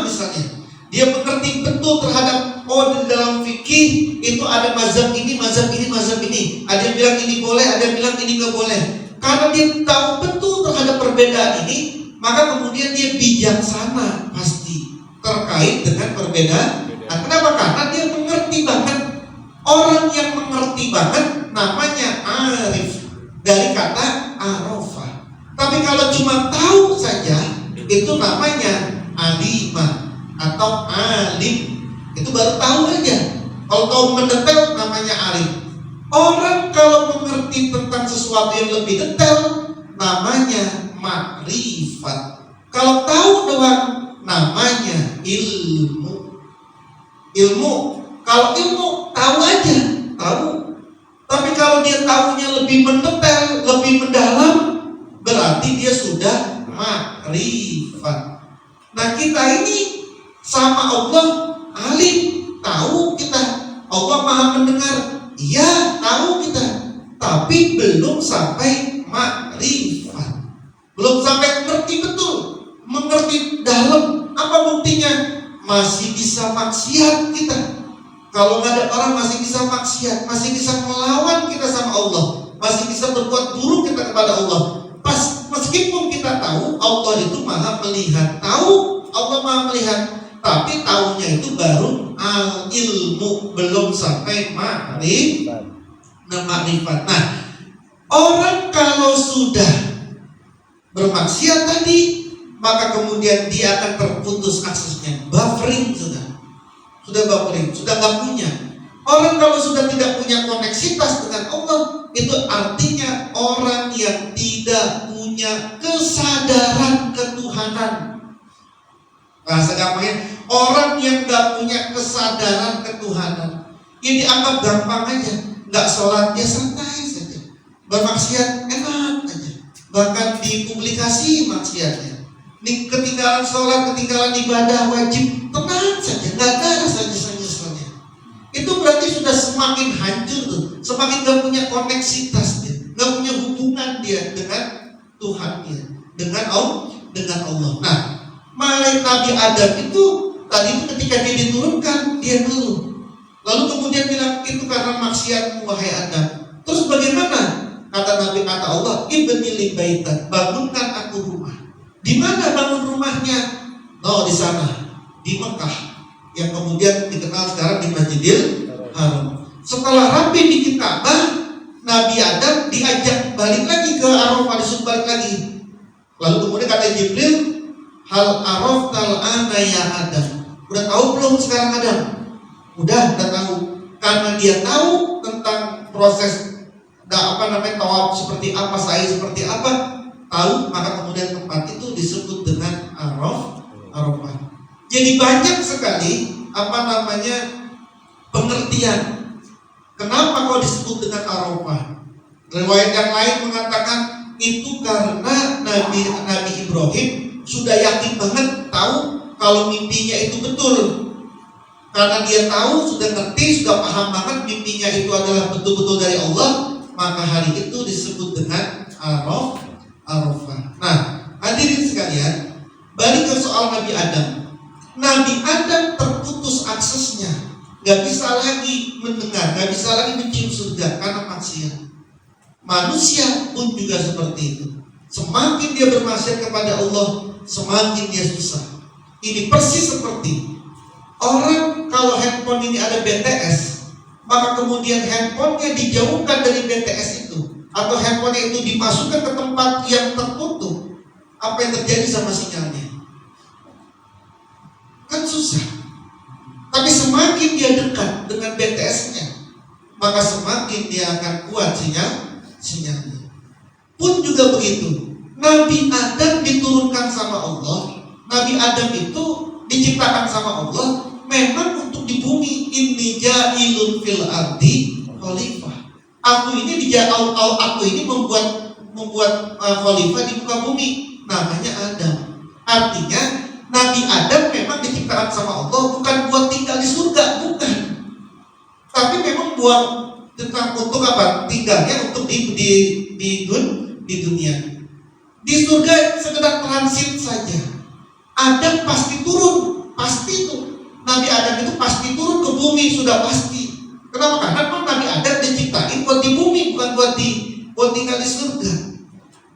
misalnya. Dia mengerti betul terhadap di dalam fikih itu ada mazhab ini, mazhab ini, mazhab ini. Ada yang bilang ini boleh, ada yang bilang ini nggak boleh. Karena dia tahu betul terhadap perbedaan ini, maka kemudian dia bijaksana pasti terkait dengan perbedaan. Nah, kenapa? Karena dia mengerti banget. Orang yang mengerti banget namanya arif, dari kata arafah. Tapi kalau cuma tahu saja, itu namanya alimah atau alim. Itu baru tahu aja. Kalau tahu mendetail namanya alim. Orang kalau mengerti tentang sesuatu yang lebih detail namanya makrifat. Kalau tahu doang namanya ilmu. Kalau ilmu tahu aja, tahu. Tapi kalau dia tahunya lebih mendetail, lebih mendalam, berarti dia sudah makrifat. Nah, kita ini sama Allah alim, tahu kita. Allah Maha mendengar, iya tahu kita. Tapi belum sampai makrifat. Belum sampai mengerti betul, mengerti dalam. Apa buktinya? Masih bisa maksiat kita. Kalau nggak ada orang masih bisa maksiat, masih bisa melawan kita sama Allah, masih bisa berbuat buruk kita kepada Allah. Meskipun kita tahu Allah itu Maha melihat, tahu Allah Maha melihat, tapi tahunya itu baru ilmu, belum sampai makrifat. Nah, orang kalau sudah bermaksiat tadi, maka kemudian dia akan terputus aksesnya, buffering sudah buffering, sudah nggak punya. Orang kalau sudah tidak punya koneksitas dengan Allah, itu artinya orang yang tidak punya kesadaran ketuhanan. Bahasa gampangnya, orang yang nggak punya kesadaran ketuhanan, ini dianggap gampang aja. Nggak sholat dia santai saja, bermaksiat enak aja, bahkan dipublikasi maksiatnya. Ini ketinggalan sholat, ketinggalan ibadah wajib, tenang saja, nggak ada rasa nyesel-nyeselnya. Itu berarti sudah semakin hancur tuh, semakin nggak punya koneksitas dia, nggak punya hubungan dia dengan Tuhan dia, dengan Allah. Nah, malaikat Nabi Adam itu tadi itu ketika dia diturunkan, dia dulu. Lalu kemudian bilang, itu karena maksiatmu wahai Adam. Terus bagaimana? Kata Nabi, kata Allah, ibni li baitan, bangunkan aku rumah. Di mana bangun rumahnya? Oh, di sana, di Mekah, yang kemudian dikenal sekarang di Masjidil Haram. Setelah rapi bikin Ka'bah, Nabi Adam diajak balik lagi ke Arafah, disuruh balik lagi. Lalu kemudian kata Jibril, hal araftal ana ya Adam. Udah tahu belum sekarang Adam? Udah tahu. Karena dia tahu tentang proses tawaf seperti apa, sa'i seperti apa, tahu, maka kemudian tempat itu disebut dengan Arafah. Jadi banyak sekali pengertian. Kenapa kok disebut dengan Arafah? Riwayat yang lain mengatakan itu karena Nabi Ibrahim sudah yakin banget tahu kalau mimpinya itu betul. Karena dia tahu, sudah ngerti, sudah paham banget mimpinya itu adalah betul-betul dari Allah, maka hari itu disebut dengan Arafah. Nah, hadirin sekalian, balik ke soal Nabi Adam. Nabi Adam terputus aksesnya, gak bisa lagi mendengar, gak bisa lagi mencium surga karena maksiat. Manusia pun juga seperti itu. Semakin dia bermaksiat kepada Allah, semakin dia susah. Ini persis seperti orang kalau handphone ini ada BTS, maka kemudian handphonenya dijauhkan dari BTS itu, atau handphonenya itu dimasukkan ke tempat yang tertutup. Apa yang terjadi sama sinyalnya? Kan susah. Tapi semakin dia dekat dengan BTS-nya, maka semakin dia akan kuat sinyalnya. Pun juga begitu. Nabi Adam diturunkan sama Allah. Nabi Adam itu diciptakan sama Allah memang untuk di bumi. Inni ja'ilun fil ardi khalifah. Aku ini membuat khalifah di muka bumi. Namanya Adam. Artinya Nabi Adam memang diciptakan sama Allah bukan buat tinggal di surga, bukan. Tapi memang buat untuk apa? Tinggalnya untuk di dunia. Di surga sekedar transit saja. Adam pasti turun pasti itu. Nabi Adam itu pasti turun ke bumi, sudah pasti. Kenapa? Karena Nabi Adam diciptain buat di bumi, bukan buat tinggal di surga.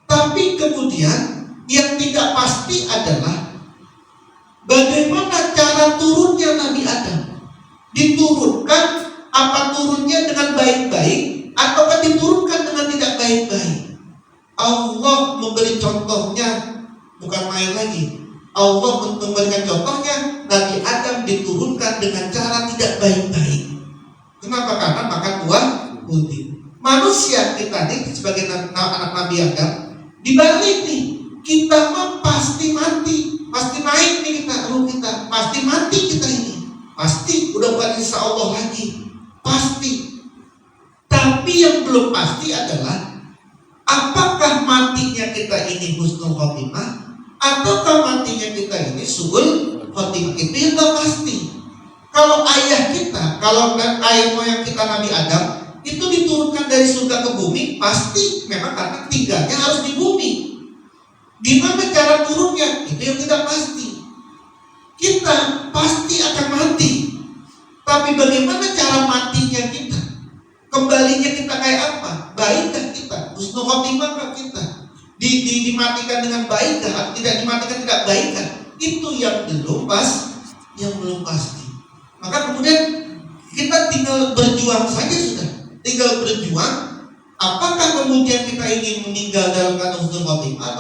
Tapi kemudian yang tidak pasti adalah bagaimana cara turunnya Nabi Adam. Diturunkan, apa turunnya dengan baik-baik ataukah diturunkan dengan tidak baik-baik? Allah memberi contohnya bukan main lagi. Allah memberikan contohnya, Nabi Adam diturunkan dengan cara tidak baik-baik. Kenapa? Karena makan buah putih. Manusia kita nih sebagai anak Nabi Adam dibalik nih, kita mah pasti mati, pasti naik nih kita, ruh kita pasti mati, kita ini pasti, udah bukan insya Allah lagi, pasti. Tapi yang belum pasti adalah apakah matinya kita ini husnul khotimah ataukah matinya kita ini su'ul khotimah. Itu yang gak pasti. Kalau ayah kita, kalau ayah moyang kita Nabi Adam itu diturunkan dari surga ke bumi, pasti memang karena tinggalnya harus di bumi. Gimana cara turunnya? Itu yang tidak pasti. Kita pasti akan mati, tapi bagaimana cara matinya kita? Kembalinya kita kayak apa? Baikkah kita? Husnul khotimah kita? Dimatikan dengan baikkah? Tidak dimatikan tidak baikkah? Itu yang belum pasti. Maka kemudian kita tinggal berjuang saja sudah. Tinggal berjuang. Apakah kemudian kita ingin meninggal dalam keadaan husnul khotimah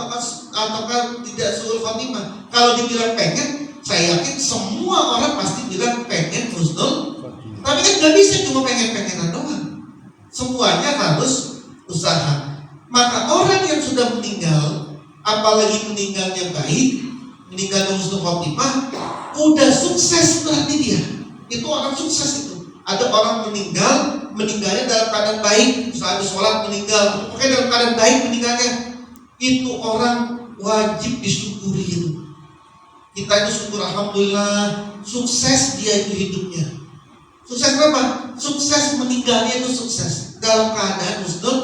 ataukah tidak su'ul khotimah? Kalau dibilang pengen, saya yakin semua orang pasti bilang pengen husnul. Tapi kan gak bisa cuma pengen-pengenan doang. Semuanya harus usaha. Maka orang yang sudah meninggal, apalagi meninggalnya baik, meninggalnya husnul khotimah, udah sukses berarti dia. Itu orang sukses itu. Ada orang meninggalnya dalam keadaan baik, misalnya sholat meninggal, pokoknya dalam keadaan baik meninggalnya. Itu orang wajib disyukuri itu. Kita itu syukur, alhamdulillah, sukses dia itu hidupnya. Sukses apa? Sukses meninggalnya itu sukses dalam keadaan husnul.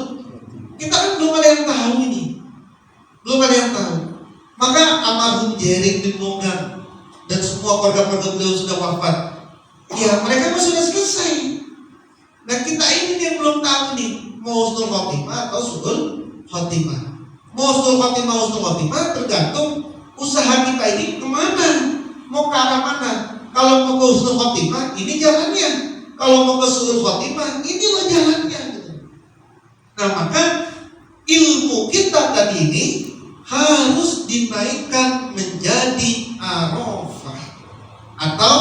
Kita kan belum ada yang tahu ini, belum ada yang tahu. Maka almarhum Jering bin Mongan dan semua keluarga-keluarga beliau sudah wafat. Ya mereka pun sudah selesai. Nah kita ini yang belum tahu nih, mau husnul khotimah atau su'ul khotimah. Mau husnul khotimah tergantung usaha kita ini kemana, mau ke arah mana. Kalau mau ke husnul khotimah, ini jalannya. Kalau mau ke su'ul khotimah, inilah jalannya gitu. Nah maka ilmu kita tadi ini harus dinaikkan menjadi arafah atau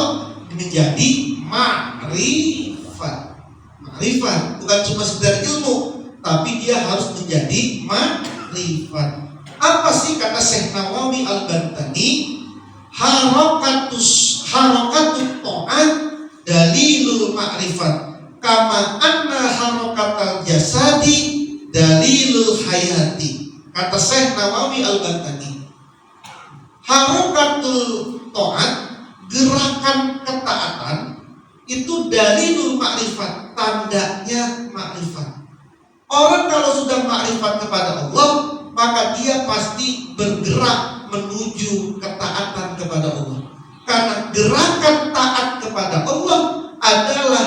menjadi ma'rifat. Ma'rifat bukan cuma sekedar ilmu, tapi dia harus menjadi ma'rifat. Apa sih kata Syekh Nawawi Al-Bantani? Harakatut ta'at dalilul ma'rifat, kama anna harakatal jasadi dalilul hayati. Kata Syekh Nawawi Al-Bantani, harakatul ta'at, gerakan ketaatan itu dalilul ma'rifat, tandanya ma'rifat. Orang kalau sudah ma'rifat kepada Allah, maka dia pasti bergerak menuju ketaatan kepada Allah. Karena gerakan taat kepada Allah adalah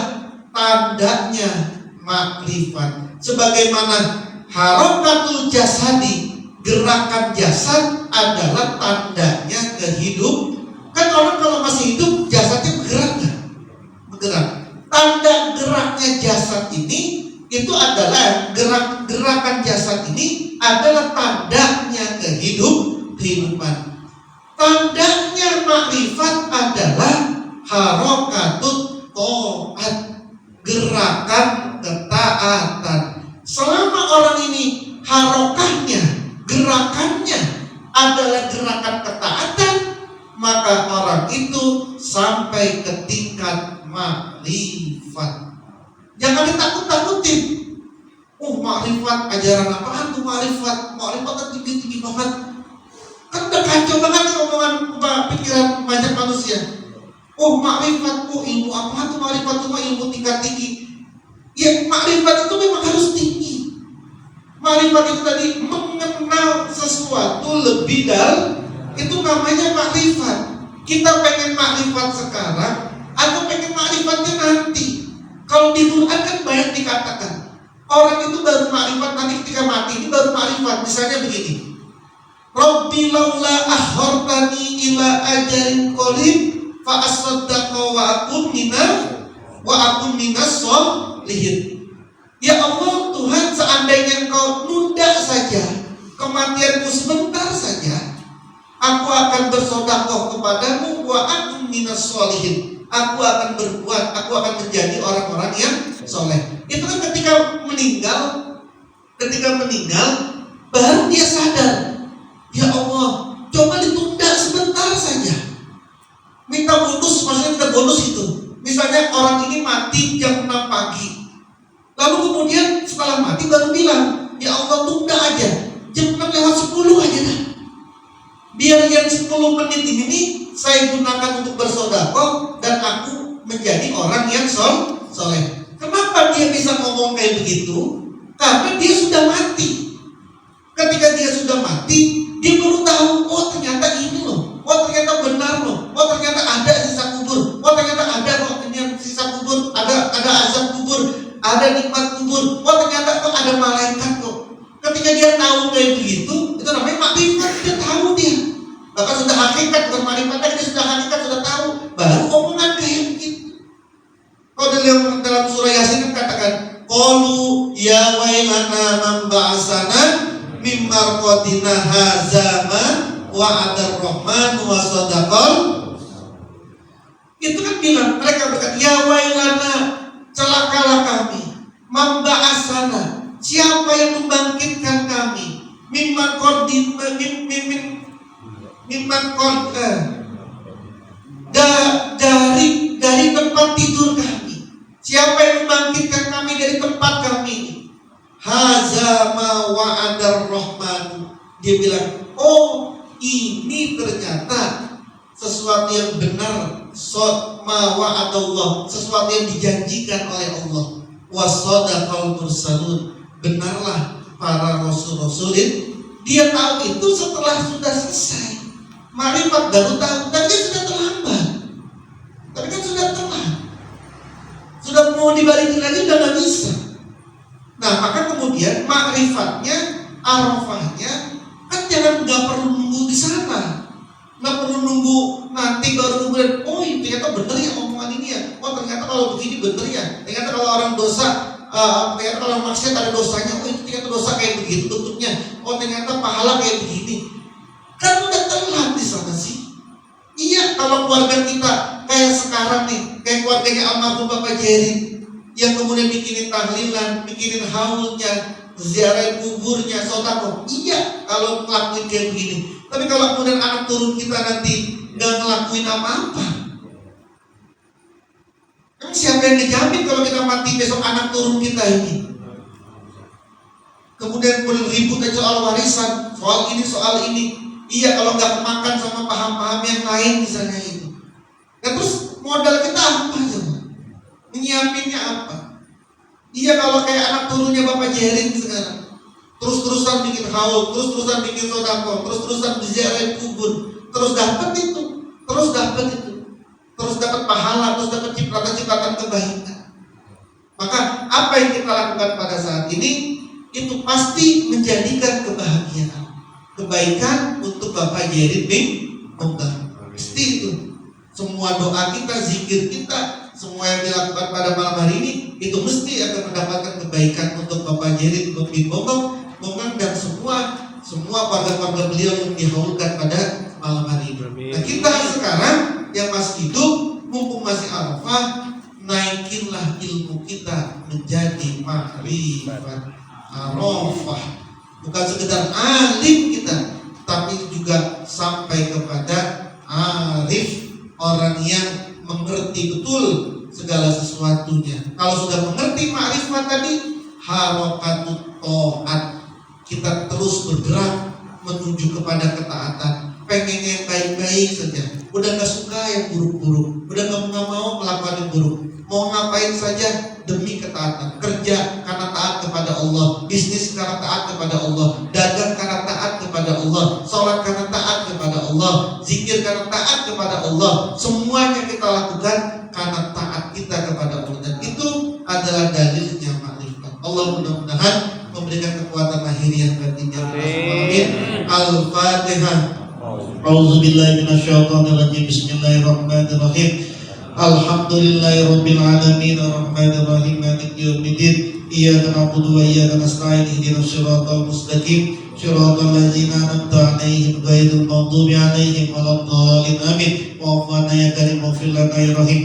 tandanya ma'rifat. Sebagaimana harakatul jasadi, gerakan jasad adalah tandanya kehidupan. Kan orang kalau masih hidup jasadnya bergerak kan? Bergerak. Tanda geraknya jasad ini itu adalah gerakan jasad ini adalah tandanya kehidupan. Tandanya makrifat adalah harakatut ta'at, gerakan ketaatan. Selama orang ini harokahnya, gerakannya adalah gerakan ketaatan, maka orang itu sampai ke tingkat makrifat. Jangan ditakut-takutin. Makrifat, ajaran apaan tuh makrifat? Makrifat kan tinggi-tinggi banget. Kan udah kacau banget omongan pikiran banyak manusia. Makrifat, ilmu apaan tuh makrifat? Itu ilmu tingkat tinggi. Ya makrifat itu memang harus tinggi. Makrifat itu tadi mengenal sesuatu lebih dalam, itu namanya makrifat. Kita pengen makrifat sekarang atau pengen makrifatnya nanti? Kalau di Quran kan banyak dikatakan orang itu baru makrifat nanti ketika mati, ini baru makrifat. Misalnya begini, Rabbi laula akhartani ila ajalin qarib fa asaddaqa wa akun minas sholihin. Ya Allah Tuhan, seandainya Engkau nunda saja kematianku sebentar saja, aku akan bersedekah kepadamu wa akun minas sholihin. Aku akan berbuat, aku akan menjadi orang-orang yang soleh. Itu kan ketika meninggal baru dia sadar, ya Allah, coba ditunda sebentar saja. Minta bonus, maksudnya minta bonus itu. Misalnya orang ini mati jam 6 pagi. Lalu kemudian setelah mati baru bilang, ya Allah tunda aja, jam 6 lewat 10 aja dah. Biar yang 10 menit ini saya gunakan untuk bersedekah dan aku menjadi orang yang soleh. Kenapa dia bisa ngomong kayak begitu? Karena dia sudah mati. Ketika dia sudah mati, dia baru tahu, oh ternyata ini loh, oh ternyata benar loh, oh ternyata ada sisa kubur, oh ternyata ada loh ini sisa kubur, ada azab kubur, ada nikmat kubur, oh ternyata kok ada malaikat kok. Ketika dia tahu kayak begitu, itu namanya makrifat, dia tahu dia. Bahkan sudah hakikat, bukan makrifat, dia sudah hakikat, sudah tahu, baru omongan kayak begitu. Kalau dalam surah Yasin katakan, qalu ya wailana man ba'asana mim marqadina hazama wa'adar rahman wa sadaqal. Itu kan bilang, mereka berkata, ya wailana, celakalah kami, man ba'asana, siapa yang membangkitkan kami, mimman qadin dari tempat tidur kami. Siapa yang membangkitkan kami dari tempat kami? Haza ma wa'adar rahman. Dia bilang, oh ini ternyata sesuatu yang benar, ma wa'adallah, sesuatu yang dijanjikan oleh Allah. Wasadaqal mursalun, benarlah para rasul-rasulin. Dia tahu itu setelah sudah selesai. Makrifat baru tahu, tapi kan sudah terlambat. Tapi kan sudah telat. Sudah mau dibalikin lagi udah gak bisa. Nah maka kemudian makrifatnya, arafahnya, kan jangan nggak perlu nunggu di sana, nggak perlu nunggu nanti baru kemudian, oh ternyata bener ya omongan ini ya, oh ternyata kalau begini bener ya, ternyata kalau orang dosa, ternyata kalau maksiat ada dosanya, oh itu ternyata dosa kayak begitu bentuknya, oh ternyata pahala kayak begini. Kan udah telat di sana sih. Iya, kalau keluarga kita kayak sekarang nih, kayak keluarganya almarhum Bapak Jerry, yang kemudian bikinin tahlilan, bikinin haulnya, ziarah kuburnya, sedekah. Iya, kalau ngelakuin kayak begini. Tapi kalau kemudian anak turun kita nanti nggak ngelakuin apa-apa, kan siapa yang dijamin kalau kita mati besok anak turun kita ini? Kemudian ribut aja soal warisan, soal ini, soal ini. Iya, kalau nggak kemakan sama paham-paham yang lain misalnya itu. Nah terus modal kita apa coba? Menyiapinnya apa? Iya, kalau kayak anak turunnya Bapak Jerin sekarang, terus-terusan bikin haul, terus-terusan bikin sedekah, terus-terusan ziarah kubur, terus dapat itu, terus dapat pahala, terus dapat cipratan kebaikan. Maka apa yang kita lakukan pada saat ini itu pasti menjadikan kebahagiaan, kebaikan untuk Bapak Jerin bin Mukhtar. Pasti itu. Semua doa kita, zikir kita, semua yang dilakukan pada malam hari ini itu mesti akan mendapatkan kebaikan untuk Bapak Jerin bin Mukhtar dan semua keluarga-keluarga beliau yang dihaulkan pada malam hari ini. Nah kita sekarang yang masih hidup, mumpung masih Arafah, naikinlah ilmu kita menjadi makrifat Arafah. Bukan sekedar alim kita, tapi juga sampai kepada arif, orang yang mengerti betul segala sesuatunya. Kalau sudah mengerti makrifat tadi, harakatut ta'at, kita terus bergerak menuju kepada ketaatan. Pengennya yang baik-baik saja, udah gak suka yang buruk-buruk, udah gak mau melakukan yang buruk, mau ngapain saja demi ketaatan. Kerja karena taat kepada Allah, bisnis karena taat kepada Allah, dagang karena taat kepada Allah, sholat karena taat kepada Allah, zikir karena taat kepada kepada Allah. Semuanya kita lakukan karena taat kita kepada Allah, dan itu adalah dalilnya makrifat. Allah mudah-mudahan memberikan kekuatan lahiriah batinnya. Amin. Al-Fatihah. A'udzubillahi minasyaitonirrajim. Bismillahirrahmanirrahim. Alhamdulillahirabbil alamin arrahmanir rahim maliki yaumiddin. Iyyaka na'budu wa iyyaka nasta'in ihdinas siratal mustaqim siratal ladzina an'amta 'alaihim ghairil maghdubi 'alaihim waladdallin. Amin. Wa'afwana ya karim waghfir lana ya rahim.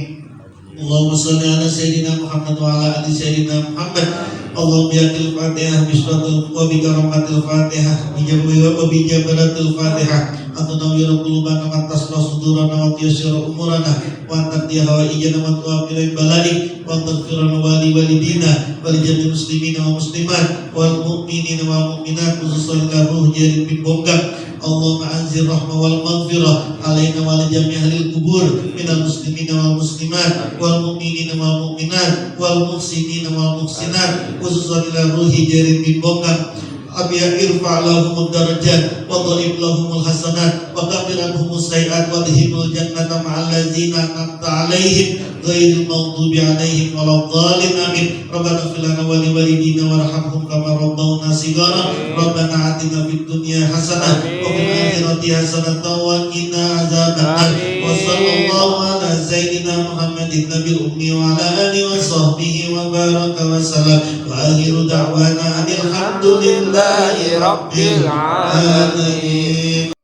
Allahumma shalli ala sayyidina Muhammad wa ala ali sayyidina Muhammad. Allahumma yakil Fatihah bismillahil wa bi karamatil Fatihah wa bi jabaratil Fatihah. Atunawwira qulubana wa tasra sudurana wa tiyasira umurana wa taqdiya hawaijana wa tu'afil balai wa taghfirana wa li walidina wa li jami'il muslimina wa muslimat wal mu'minina wa mu'minat khususan ila ruh jarin bin bongkam. Allahumma anzil rahmah wal maghfirah alaina wa li jami' ahlil kubur minal muslimina wal muslimat wal mu'minina wal mu'minat wal muhsinina wal muhsinat khususan ila ruh jarin bin bongkam. Abiya irfa' lahumud darajat wa dharib lahumul hasanat wa kafir anhumus sayi'at wa adkhilhumul jannata ma'al ladzina an'amta 'alaihim ghairil maghdubi 'alaihim waladdallin. Amin. Rabbana ighfir lana wa li walidina warhamhum kama rabbawna shighara. Rabbana atina fid dunya hasanah wa fil akhirati hasanah wa qina adzabannar. Wa sallallahu ala sayyidina Muhammadin nabiyil ummi wa ala alihi wa sahbihi wa baraka wa salam. Wa akhiru da'wana alhamdulillah Rabbil alamin.